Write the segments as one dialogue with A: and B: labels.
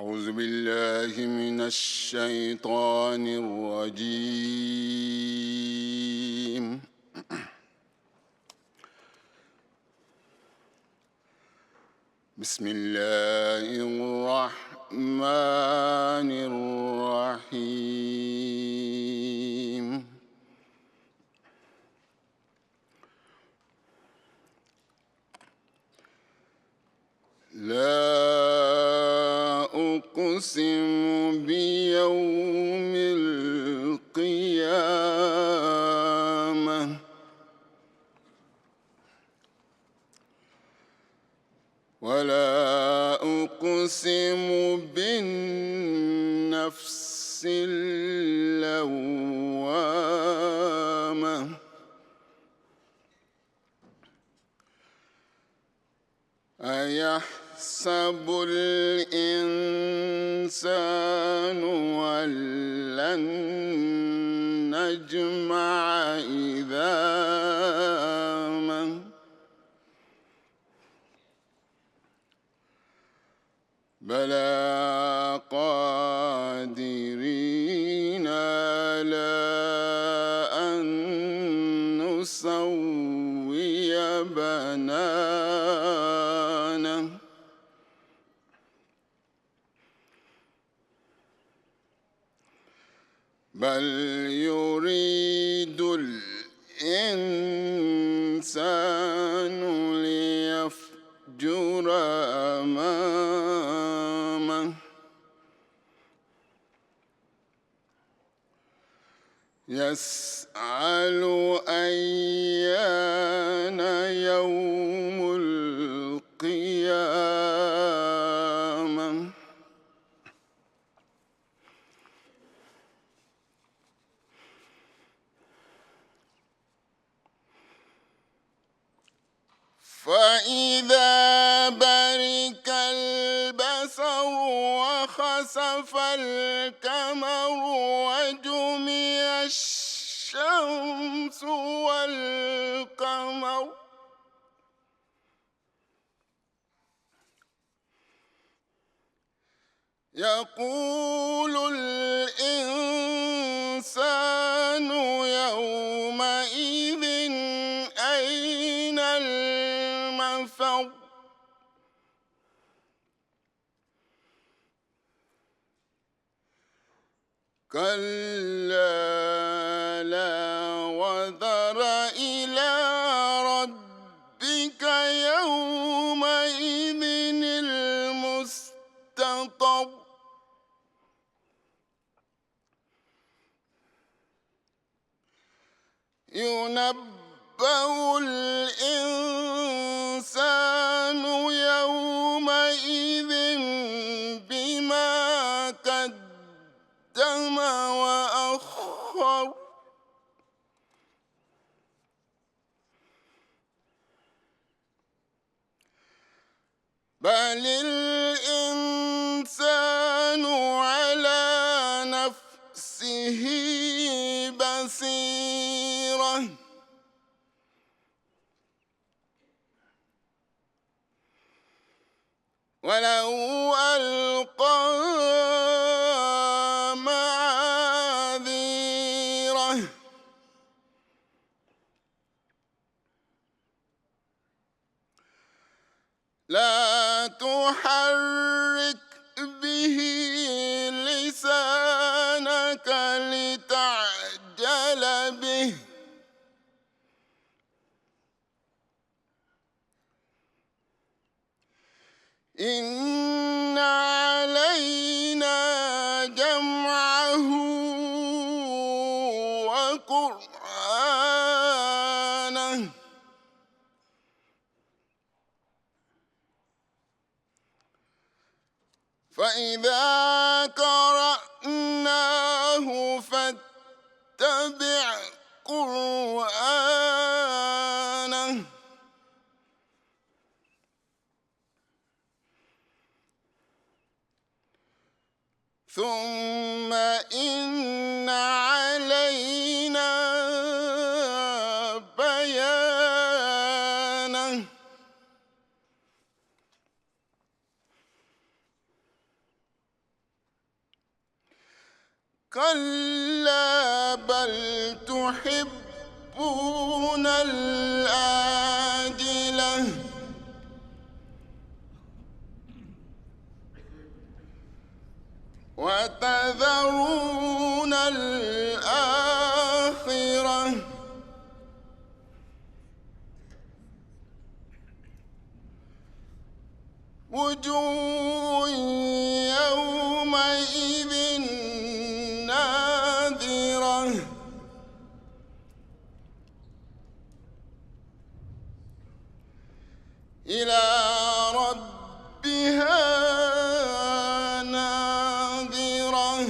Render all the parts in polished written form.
A: أعوذ بالله من الشيطان الرجيم. بسم الله الرحمن الرحيم. لا أقسم بيوم القيامة ولا أقسم بالنفس اللوامة أيحسب الإنسان أن لن نجمع عظامه بلى قادرين على أن نسوي بنانه بل يريد الإنسان ليفجر أمامه يسأل أيان يوم القيامة فإذا برق البصر وخسف القمر وجمع الشمس والقمر يقول الإنسان يومئذ أين المفر كلا لا وزر إلى ربك يومئذ المستقر ينبأ الإنسان يومئذ بما قدم وأخر بل الإنسان على نفسه بصيرة ولو ألقى معاذيره لا تحرك به لسانك لتعجل به إن علينا جمعه وقرآنه فإذا قرأناه فاتبع قرآنه ثم إن علينا بيانه كلا بل تحبون العاجلة وتذرون الآخرة وجوه يومئذ ناظرة إلى ربها ناظرة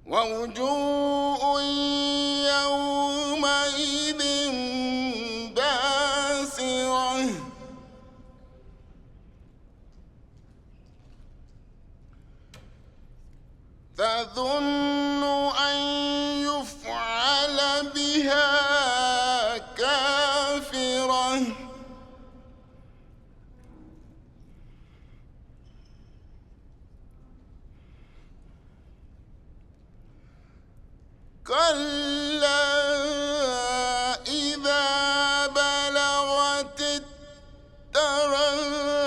A: ووجوه يومئذ باسرة تظن أن يفعل بها كافرة كلا إذا بلغت التراقي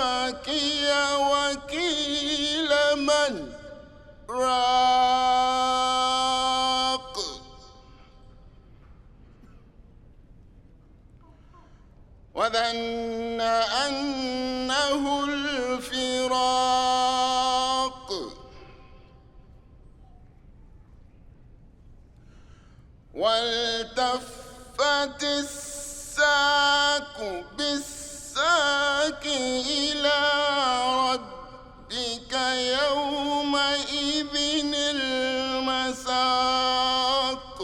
A: وقيل من راق وظن أنه الفراق والتفت الساق بالساق إلى ربك يومئذ المساق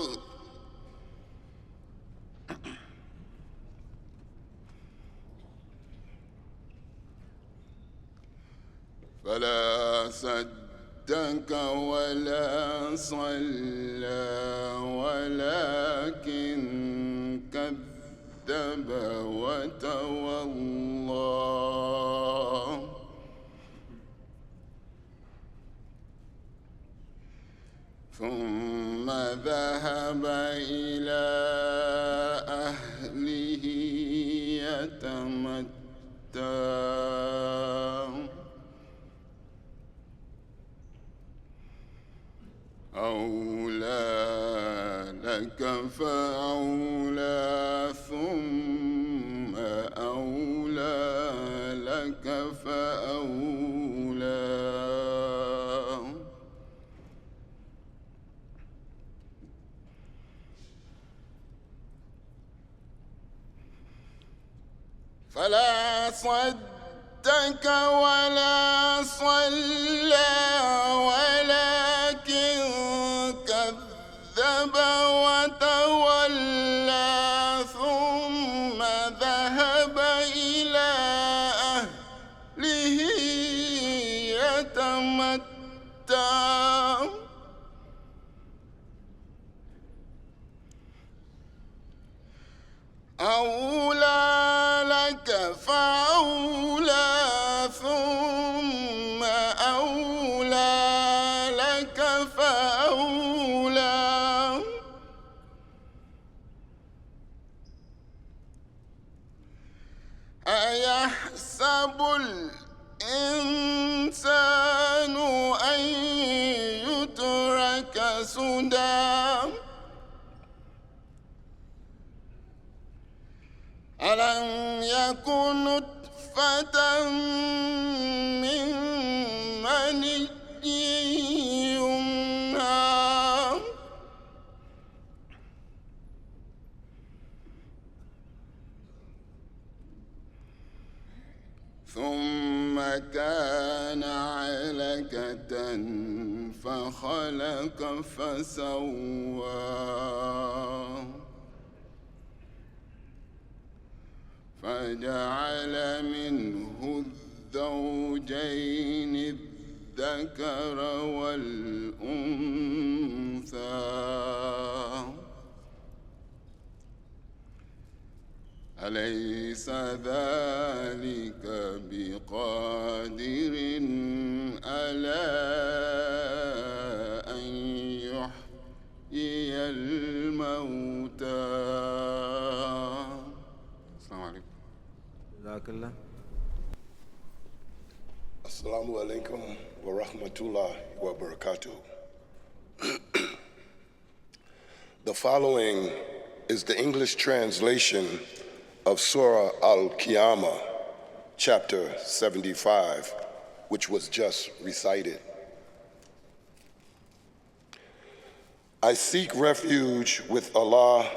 A: فلا صدق ولا صلى ولكن كذب وتولى ثم ذهب إلى أهله يتمتع أولى لك فأولى ثم أولى لك فأولى فلا صدق ولا صلى ولكن كذب وتولى ثم ذهب إلى أهله يتمتع أولى لك فأولى ثم أولى لك فأولى أيحسب الإنسان أن يترك سدى ألم يكن نطفة من مني يمنى ثم كان علقة فخلق فسوى فجعل منه الزوجين الذكر والأنثى وليس ذلك بقادر على أن يحيي الموتى. السلام عليكم.
B: جزاك الله.
C: Assalamu alaikum wa rahmatullahi wa barakatuh. The following is the English translation of Surah Al-Qiyamah, chapter 75, which was just recited. I seek refuge with Allah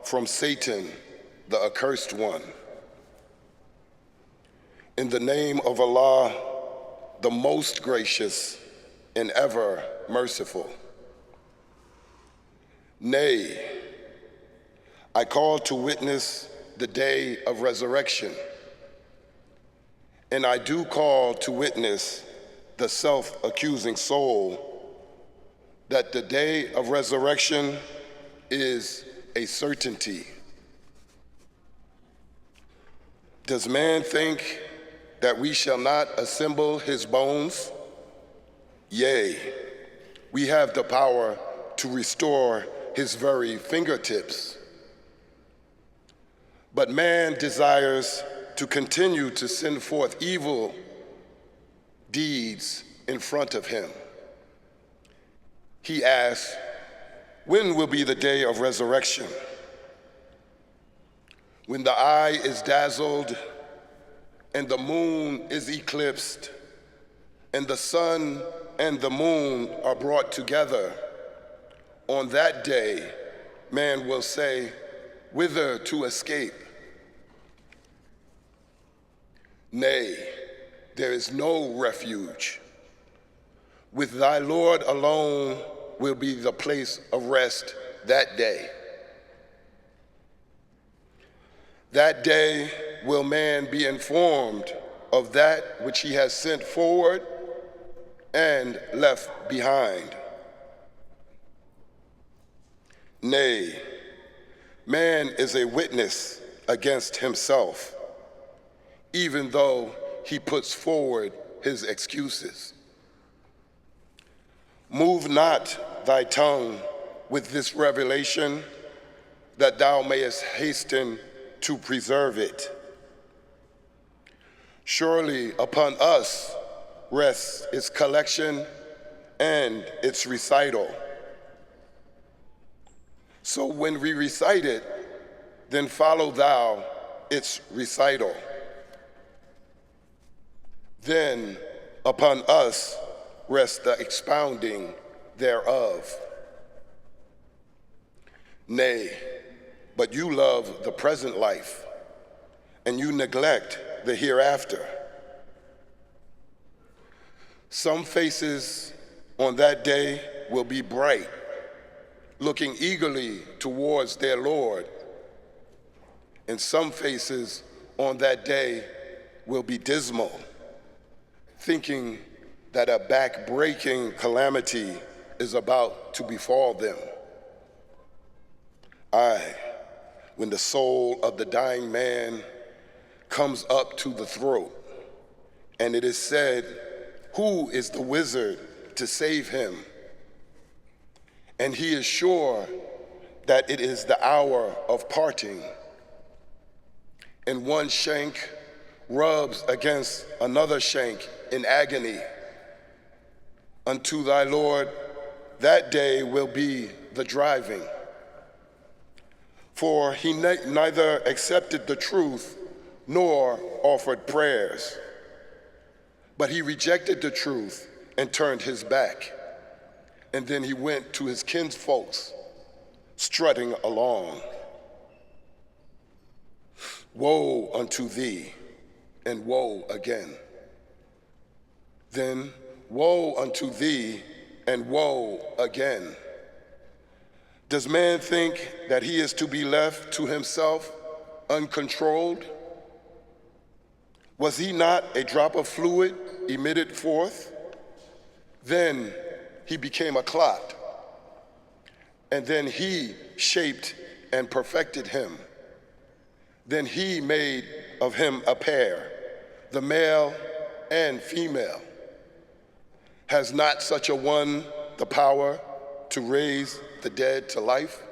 C: from Satan, the accursed one. In the name of Allah, the most gracious and ever merciful. Nay, I call to witness the day of resurrection, and I do call to witness the self-accusing soul that the day of resurrection is a certainty. Does man think that we shall not assemble his bones? Yea, we have the power to restore his very fingertips. But man desires to continue to send forth evil deeds in front of him. He asks, when will be the day of resurrection? When the eye is dazzled and the moon is eclipsed, and the sun and the moon are brought together, on that day, man will say, whither to escape? Nay, there is no refuge. With thy Lord alone will be the place of rest that day. That day will man be informed of that which he has sent forward and left behind. Nay, man is a witness against himself, even though he puts forward his excuses. Move not thy tongue with this revelation, that thou mayest hasten to preserve it. Surely upon us rests its collection and its recital. So when we recite it, then follow thou its recital. Then upon us rests the expounding thereof. Nay, but you love the present life, and you neglect the hereafter. Some faces on that day will be bright, looking eagerly towards their Lord, and some faces on that day will be dismal, thinking that a back-breaking calamity is about to befall them. Aye, when the soul of the dying man comes up to the throat, and it is said, who is the wizard to save him? And he is sure that it is the hour of parting, and one shank rubs against another shank in agony. Unto thy Lord that day will be the driving. For he neither accepted the truth nor offered prayers, but he rejected the truth and turned his back. And then he went to his kinsfolks, strutting along. Woe unto thee, and woe again. Then woe unto thee, and woe again. Does man think that he is to be left to himself uncontrolled? Was he not a drop of fluid emitted forth? Then he became a clot, and then he shaped and perfected him. Then he made of him a pair, the male and female. Has not such a one the power to raise the dead to life